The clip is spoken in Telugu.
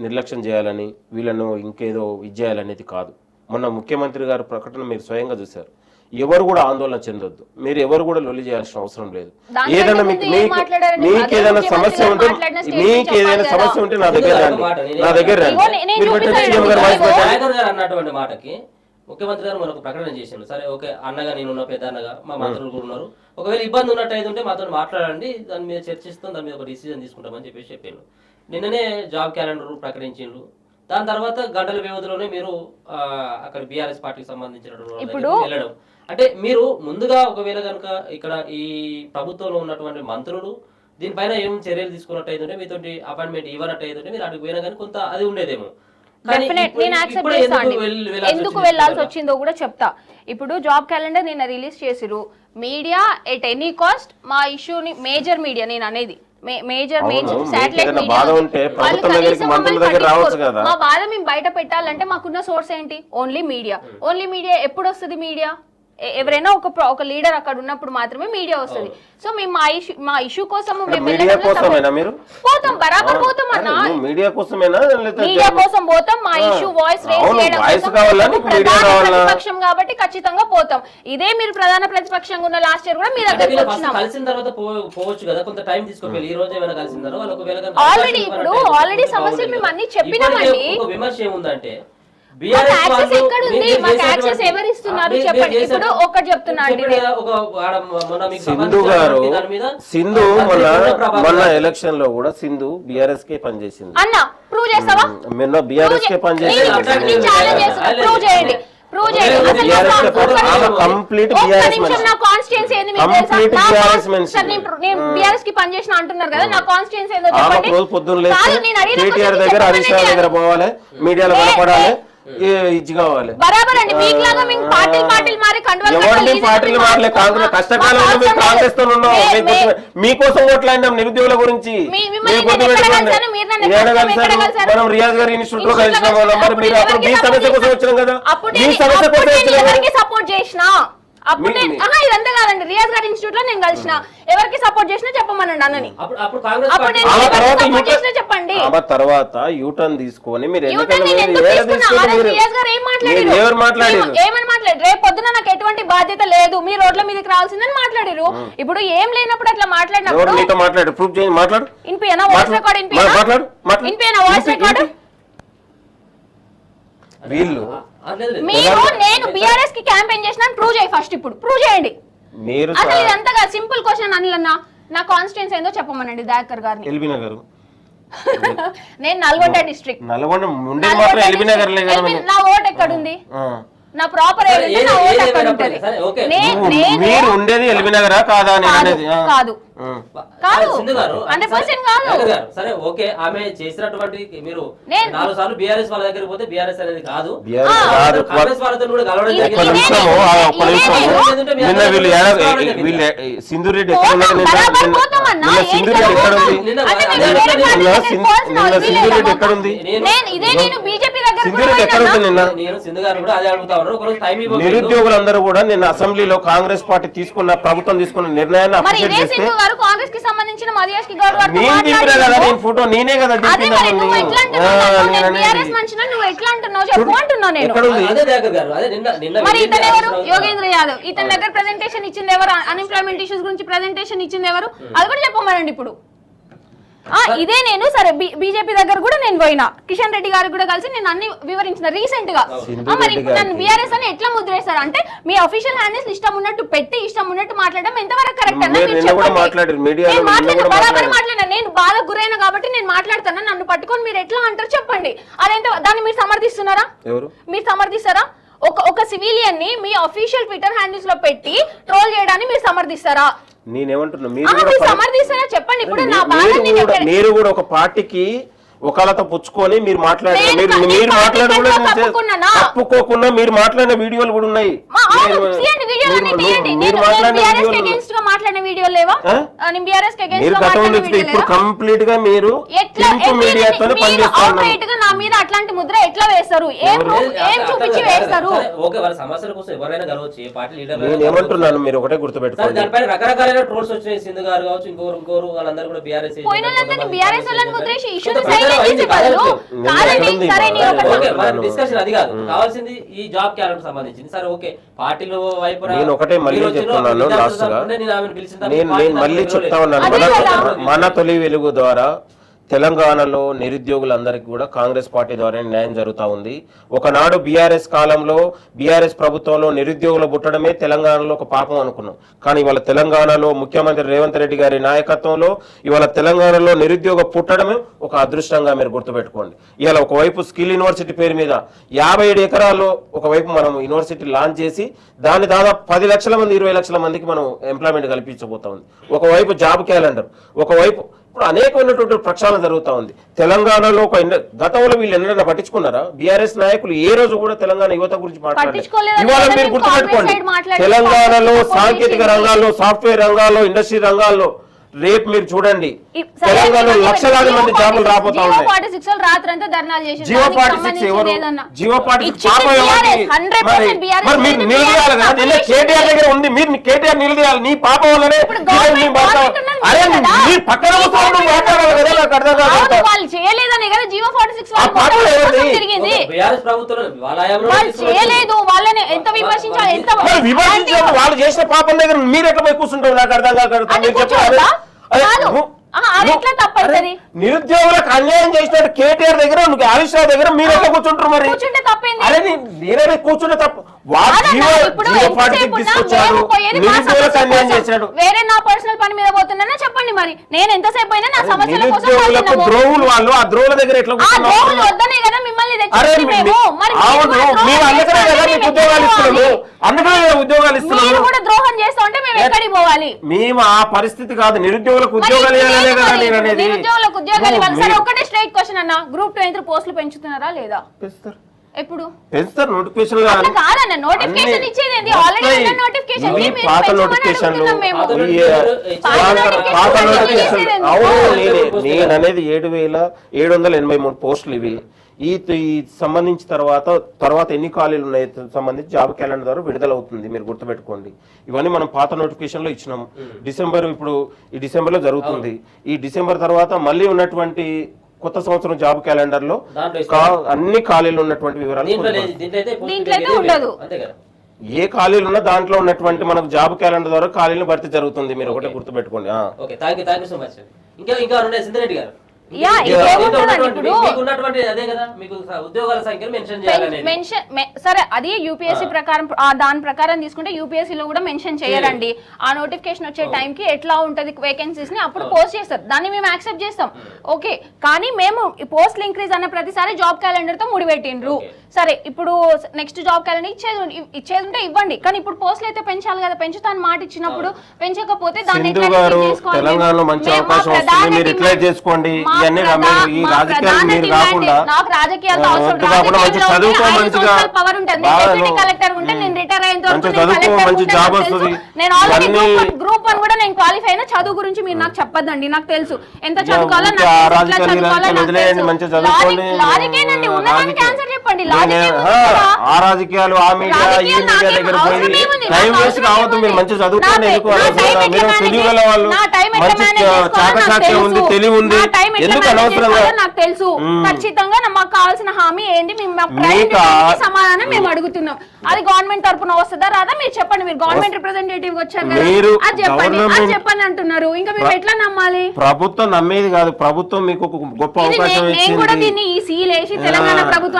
నిర్లక్ష్యం చేయాలని వీళ్ళను ఇంకేదో ఇది చేయాలనేది కాదు. మొన్న ముఖ్యమంత్రి గారి ప్రకటన మీరు స్వయంగా చూశారు. ఎవరు కూడా ఆందోళన చెందొద్దు, మీరు ఎవరు కూడా లొల్లి చేయాల్సిన అవసరం లేదు. ఏదైనా మీకేదైనా సమస్య ఉంటే నా దగ్గర అన్నటువంటి మాటకి ముఖ్యమంత్రి గారు మనకు ప్రకటన చేశారు. సరే ఓకే, అన్నగా నేనున్న పెద్ద అన్నగా మా మంత్రులు కూడా ఉన్నారు, ఒకవేళ ఇబ్బంది ఉన్నట్టు అయితే ఉంటే మాతో మాట్లాడండి, దాని మీద చర్చిస్తాం, దాని మీద ఒక డిసిజన్ తీసుకుంటామని చెప్పాను. నిన్ననే జాబ్ క్యాలెండర్ ప్రకటించిండ్రు. దాని తర్వాత గంటల వ్యవధిలోనే మీరు అక్కడ బీఆర్ఎస్ పార్టీకి సంబంధించినటువంటి వెళ్ళడం అంటే మీరు ముందుగా ఒకవేళ కనుక ఇక్కడ ఈ ప్రభుత్వంలో ఉన్నటువంటి మంత్రులు దీనిపైన ఏం చర్యలు తీసుకున్నట్టు అయితే మీతో అపాయింట్మెంట్ ఇవ్వనట్టు అయితే మీరు అక్కడికి పోయినా కానీ కొంత అది ఉండేదేమో. ఎందుకు వెళ్లాల్సి వచ్చిందో కూడా చెప్తా. ఇప్పుడు జాబ్ క్యాలెండర్ నిన్న రిలీజ్ చేసిరు. మీడియా ఎట్ ఎనీ కాస్ట్ మా ఇష్యూని, మేజర్ మీడియా నేను అనేది మేజర్ శాటిలైట్ మీడియా, మా బాధ మేము బయట పెట్టాలంటే మాకున్న సోర్స్ ఏంటి? Only media. ఓన్లీ మీడియా ఎప్పుడు వస్తుంది? మీడియా ఎవరైనా ఒక లీడర్ అక్కడ ఉన్నప్పుడు మాత్రమే మీడియా వస్తుంది. సో మేము మా ఇష్యూ కోసం పోతాం, బరాబర్ పోతాం అన్న, మీడియా కోసం పోతాం. మా ఇష్యూ వాయిస్ రేజ్ చేయడం ప్రతిపక్షం కాబట్టి ఖచ్చితంగా పోతాం. ఇదే మీరు ప్రధాన ప్రతిపక్షంగా ఉన్న లాస్ట్ ఇయర్ కూడా మీ దగ్గరికి వచ్చినాం. ఆల్రెడీ సమస్యలు మేము అన్ని చెప్పినామండి. విమర్శ ఏముందంటే సింధు గారు, సింధు మొన్న ఎలక్షన్ లో కూడా సింధు బీఆర్ఎస్ కే పనిచేసింది అన్న. ప్రూవ్ చేస్తావా? మొన్న బీఆర్ఎస్ కే పనిచేసింది. కేటీఆర్ దగ్గర, హరీష్ రావు దగ్గర పోవాలి, మీడియాలో కనపడాలి, ఇది కావాలి. కష్టకాలంలో మేము కాంగ్రెస్ తో ఉన్నాం, మీకోసం ఓట్లాడినాం నిరుద్యోగుల గురించి. మనం రియాజ్ గారి ఇన్స్టిట్యూట్ లో కలిసిన వాళ్ళం, మరి మీరు అప్పుడు మీ సమస్య కోసం వచ్చినాం కదా, మీ సమస్య కోసం సపోర్ట్ చేసినా. ఇదంతా కాదండి, రియాజ్ గారి ఇన్స్టిట్యూట్ లో నేను కలిసిన, ఎవరికి సపోర్ట్ చేసినా చెప్పమనండి అన్నని. చెప్పండి. తర్వాత యూటర్న్ తీసుకొని మీరు ఏమని మాట్లాడారు? రేపు పొద్దున నాకు ఎటువంటి బాధ్యత లేదు, మీ రోడ్ల మీదకి రావాల్సిందని మాట్లాడారు. ఇప్పుడు ఏం లేనప్పుడు అట్లా మాట్లాడినప్పుడు వాయిస్ రికార్డ్ వీళ్ళు నేను బీఆర్ఎస్ కి క్యాంపెయిన్ చేసిన ప్రూవ్ చేయి. ఫస్ట్ ఇప్పుడు ప్రూవ్ చేయండి. అసలు ఇదంతా సింపుల్ క్వశ్చన్ అనిలన్నా, నా కాన్స్టిట్యూన్సీ ఏందో చెప్పమనండి దయాకర్ గారిని. నేను నల్గొండ డిస్ట్రిక్ట్. నా ఓట్ ఎక్కడుంది? నా ప్రాపర్ మీరు ఉండేది ఎల్బీ నగరా కాదా? కాదు కాదు, సరే ఓకే, ఆమె చేసినటువంటి మీరు 4 సార్లు బీఆర్ఎస్ వాళ్ళ దగ్గర పోతే బీఆర్ఎస్ అనేది కాదు, కాంగ్రెస్ వాళ్ళతో కూడా కలవడం జరిగింది. సింధురెడ్డి ఎక్కడ ఉంది? నేను సింధు గారు కూడా అదే అడుగుతా ఉన్నాను. ఒకరోజు టైం ఇవ్వండి. నిరుద్యోగులందరూ కూడా నిన్న అసెంబ్లీలో కాంగ్రెస్ పార్టీ తీసుకున్న ప్రభుత్వం తీసుకున్న నిర్ణయాన్ని అప్రిషియేట్ చేస్తే కాంగ్రెస్ కి సంబంధించిన మధుయాష్ కి ఫోటో నేనే కదా యోగేంద్ర యాదవ్ ఇతని దగ్గర ప్రెజెంటేషన్ ఇచ్చింది ఎవరు? అన్ఎంప్లాయ్మెంట్ ఇష్యూస్ గురించి ప్రెజెంటేషన్ ఇచ్చింది ఎవరు? అది కూడా చెప్పమనండి ఇప్పుడు. ఇదే నేను సరే బీజేపీ దగ్గర కూడా నేను పోయినా, కిషన్ రెడ్డి గారికి కూడా కలిసి నేను అన్ని వివరించిన రీసెంట్ గా. మరి ఇప్పుడు నన్ను బీఆర్ఎస్ అని ఎట్లా ముద్రేస్తారు అంటే మీ అఫీషియల్ హ్యాండిల్స్ ఇష్టం ఉన్నట్టు పెట్టి ఇష్టం ఉన్నట్టు మాట్లాడడం ఎంతవరకు కరెక్ట్ అన్న? బరాబర్ మాట్లాడినా, నేను బాగా గురైన కాబట్టి నేను మాట్లాడుతున్నా, నన్ను పట్టుకొని మీరు ఎట్లా అంటారు చెప్పండి. అదేంటో దాన్ని మీరు సమర్థిస్తున్నారా? మీరు సమర్థిస్తారా? ఒక సివిలియన్ ని మీ అఫీషియల్ ట్విట్టర్ హ్యాండిల్స్ లో పెట్టి ట్రోల్ చేయడాన్ని మీరు సమర్థిస్తారా? నేనేమంటున్నా, చెప్పండి. ఇప్పుడు మీరు కూడా ఒక పార్టీకి ఒకళ్ళతో పుచ్చుకొని మీరు మాట్లాడారు, మీరు తప్పుకోకుండా మీరు మాట్లాడిన వీడియోలు కూడా ఉన్నాయి. ఇప్పుడు కంప్లీట్ గా మీరు నా మీద అట్లాంటి ముద్ర ఎట్లా వేస్తారు? ఏం చూపించి వేస్తారు? ఏమంటున్నాను, మీరు ఒకటే గుర్తుపెట్టుకోండి. రకరకాలైన ట్రోల్స్ వచ్చినాయి. సింధు గారు కావచ్చు, ఇంకోరు వాళ్ళందరూ కూడా బీఆర్ఎస్ బీఆర్ఎస్ వాళ్ళని ముద్రేసి ఇష్యూని కంప్లైంట్ అయింది, చేసే బదులు కాదు. కాదండి ఎక్కడుంది సరే నేను ఒక ఓకే, మరి డిస్కషన్ అది కాదు కావాల్సింది ఈ జాబ్ క్యాలెండర్ సంబంధించింది. సరే ఓకే పార్టీలో వైపు నేను ఒకటే మళ్ళీ చెప్తున్నాను లాస్ట్ గా, నేను మళ్ళీ చెప్తా ఉన్నాను, అదే కదా. మన తొలి వెలుగు ద్వారా తెలంగాణలో నిరుద్యోగులందరికీ కూడా కాంగ్రెస్ పార్టీ ద్వారా న్యాయం జరుగుతూ ఉంది. ఒకనాడు బీఆర్ఎస్ కాలంలో బీఆర్ఎస్ ప్రభుత్వంలో నిరుద్యోగులు పుట్టడమే తెలంగాణలో ఒక పాపం అనుకున్నాం. కానీ ఇవాళ తెలంగాణలో ముఖ్యమంత్రి రేవంత్ రెడ్డి గారి నాయకత్వంలో ఇవాళ తెలంగాణలో నిరుద్యోగ పుట్టడమే ఒక అదృష్టంగా మీరు గుర్తుపెట్టుకోండి. ఇవాళ ఒకవైపు స్కిల్ యూనివర్సిటీ పేరు మీద 57 ఎకరాల్లో ఒకవైపు మనం యూనివర్సిటీ లాంచ్ చేసి దాన్ని దాదాపు 10 లక్షల మంది 20 లక్షల మందికి మనం ఎంప్లాయ్మెంట్ కల్పించబోతా ఉంది. ఒకవైపు జాబ్ క్యాలెండర్, ఒకవైపు ఇప్పుడు అనేకమైనటువంటి ప్రక్షాళన జరుగుతూ ఉంది తెలంగాణలో. గతంలో వీళ్ళు ఎన్నడన్నా పట్టించుకున్నారా? బీఆర్ఎస్ నాయకులు ఏ రోజు కూడా తెలంగాణ యువత గురించి మాట్లాడారు. ఇవాళ మీరు గుర్తుపెట్టుకోండి, తెలంగాణలో సాంకేతిక రంగాల్లో, సాఫ్ట్వేర్ రంగాల్లో, ఇండస్ట్రీ రంగాల్లో రేపు మీరు చూడండి తెలంగాణలో లక్షలాది మంది జాబులు రాబోతా ఉన్నాయి. జియో 46 రాత్రంతా ధర్నాలు చేశారు. జియో 46 ఎవరు? జియో 46 పాపం ఎవరిది? మరి మీరు నిలదీయాలి కదా, నిన్న కేటీఆర్ దగ్గర ఉంది, మీరు కేటీఆర్ నిలదీయాలి. నీ పాపం వల్లనే అరే నీ పక్కన మాట్లాడాలి కదా, నాకు అర్థం కాదు. వాళ్ళు చేయలేదనే కదా జియో 46 ఆ పాపం ఎవరిది? తిరిగింది. బీఆర్ఎస్ ప్రభుత్వం వాళ్ళు చేయలేదు, వాళ్ళని ఎంత విమర్శించాలి, ఎంత మరి విమర్శించారు, వాళ్ళు చేసిన పాపం దగ్గర మీరు ఎట్లా పోయి కూర్చుంటారు? నాకు అర్థం కాదు. అంటే మీరు చెప్పాలి. కూర్చోవద్దా? కాదు. అది ఎట్లా తప్పైతది? నిరుద్యోగులకు అన్యాయం చేసినట్టు కేటీఆర్ దగ్గర, హరీష్ రావు దగ్గర మీరు ఎట్లా కూర్చుంటారు? మరి కూర్చుంటే తప్పేంది? అరే నేనే కూర్చుంటే తప్పు. ఇప్పుడు తీసుకొచ్చాడు, నిరుద్యోగులకు అన్యాయం చేశాడు. వేరే నా పర్సనల్ పని మీద పోతున్నా చెప్పండి. మరి నేను ఎంతసేపు అయినా నా సమస్యల కోసం నిరుద్యోగులకు పోతున్నాము. ద్రోహులు వాళ్ళు, ఆ ద్రోహుల దగ్గర ఎట్లా ఆ కూర్చున్నారు? ద్రోహులు వద్దనే కదా మిమ్మల్ని అరే తెచ్చింది మేము. మరి మీరు అవును, కూడా ద్రోహం మేము అందుకనే కదా చేస్తామని మీకు మేము ఉద్యోగాలు ఎక్కడికి ఇస్తున్నాము, పోవాలి? అందుకనే కదా ఉద్యోగాలు మీరు ఇస్తున్నాము. కూడా ద్రోహం చేస్తా ఉంటే మేము ఎక్కడికి పోవాలి? మేము ఆ పరిస్థితి కాదు, నిరుద్యోగులకు మరి ఉద్యోగాలు ఇవ్వాలనే లేదు కదా మరి. నేను అనేది. నిరుద్యోగులకు ఉద్యోగాలు ఇవ్వాలి. సరే మీరు- ఒకటే స్ట్రైట్ క్వశ్చన్ అన్న, గ్రూప్ 2 ఇంటర్ పోస్టులు పెంచుతున్నారా లేదా? పెంచుతారు. ఎప్పుడు? పెంచుతారు నోటిఫికేషన్ అట్లా కాదన్న, నోటిఫికేషన్ ఇచ్చేది ఏంది? ఆల్రెడీ ఉన్న నోటిఫికేషన్ ని మీరు పాత పెంచమని నోటిఫికేషన్లు అడుగుతున్నాం మేము. పాత నోటిఫికేషన్ అవును. నేను అనేది 7,783 పోస్టులు ఇవి. ఈ సంబంధించి తర్వాత ఎన్ని ఖాళీలు ఉన్నాయి సంబంధించి జాబ్ క్యాలెండర్ ద్వారా విడుదల అవుతుంది. మీరు గుర్తుపెట్టుకోండి, ఇవన్నీ మనం పాత నోటిఫికేషన్ లో ఇచ్చినాము. డిసెంబర్ ఇప్పుడు ఈ డిసెంబర్ లో జరుగుతుంది. ఈ డిసెంబర్ తర్వాత మళ్ళీ ఉన్నటువంటి కొత్త సంవత్సరం జాబ్ క్యాలెండర్ లో అన్ని ఖాళీలు ఉన్నటువంటి వివరాలు దీంట్లో అయితే ఉండదు. ఏ ఖాళీలు ఉన్నా దాంట్లో ఉన్నటువంటి మనకు జాబ్ క్యాలెండర్ ద్వారా ఖాళీలు భర్తీ జరుగుతుంది. మీరు ఒకటే గుర్తుపెట్టుకోండి. Okay, thank you so much. ఇంకా ఉన్నాయి సింధరెడ్డి గారు. యా, ఇంకేముంటుందండి ఇప్పుడు? మీకు ఉన్నటువంటి అదే కదా, మీకు ఉద్యోగాల సంఖ్యను మెన్షన్ చేయాలని. సరే అది యూపీఎస్సీ ప్రకారం, దాని ప్రకారం తీసుకుంటే యూపీఎస్సీ లో కూడా మెన్షన్ చేయరండి. ఆ నోటిఫికేషన్ వచ్చే టైం కి ఎట్లా ఉంటది వేకెన్సీస్ ని అప్పుడు పోస్ట్ చేస్తారు, దాన్ని మేము యాక్సెప్ట్ చేస్తాం. ఓకే, కానీ మేము పోస్టులు ఇంక్రీజ్ అన్న ప్రతిసారి జాబ్ క్యాలెండర్ తో ముడిపెట్టిండ్రు. సరే ఇప్పుడు నెక్స్ట్ జాబ్ క్యాలెండర్ ఇచ్చేది ఉంటే ఇవ్వండి, కానీ ఇప్పుడు పోస్టులు అయితే పెంచాలి కదా. పెంచుతాను మాట ఇచ్చినప్పుడు పెంచకపోతే దాన్ని సింధు గారు తెలంగాణలో మంచి అవకాశం వస్తుంది, మీరు రిప్లై చేసుకోండి. ఇవన్నీ ఈ రాజకీయాలు మీరు కాకుండా నాకు రాజకీయాలతో అవసరం మంచి చదువుకో, మంచిగా పవర్ ఉంటుంది. డిప్యూటీ కలెక్టర్ ఉంటే నేను రిటైర్ అయిన మంచి చదువుకో, మంచి జాబ్ వస్తుంది. నేను ఆల్రెడీ గ్రూప్ 1 కూడా నేను క్వాలిఫై అయినా. చదువు గురించి మీరు నాకు చెప్పొద్దండి, నాకు తెలుసు ఎంత చదువుకోవాలో, లాజికేనండి. ఉన్నదానికి ఆన్సర్ చెప్పండి. ఆ రాజకీయాలు, ఆ మీడియా, ఈ మీడియా దగ్గర పోయి టైం వేస్ట్ కావద్దు. మీరు మంచి చదువుకోండి, మీరు తెలియగల వాళ్ళు, మంచి చాకచాక్యం ఉంది, తెలివి ఉంది, ఎందుకు అనవసరంగా? నాకు తెలుసు ఖచ్చితంగా. మాకు కావాల్సిన హామీ ఏంటి, సమాధానం మేము అడుగుతున్నాం. అది గవర్నమెంట్ తరపున వస్తుందా రాదా మీరు చెప్పండి. మీరు గవర్నమెంట్ రిప్రజెంటేటివ్ వచ్చారు కదా, అది చెప్పండి, అది చెప్పండి అంటున్నారు. ఇంకా మేము ఎట్లా నమ్మాలి? ప్రభుత్వం నమ్మేది కాదు, ప్రభుత్వం మీకు ఒక గొప్ప అవకాశం నేను కూడా దీన్ని ఈ సీల్ వేసి తెలంగాణ ప్రభుత్వం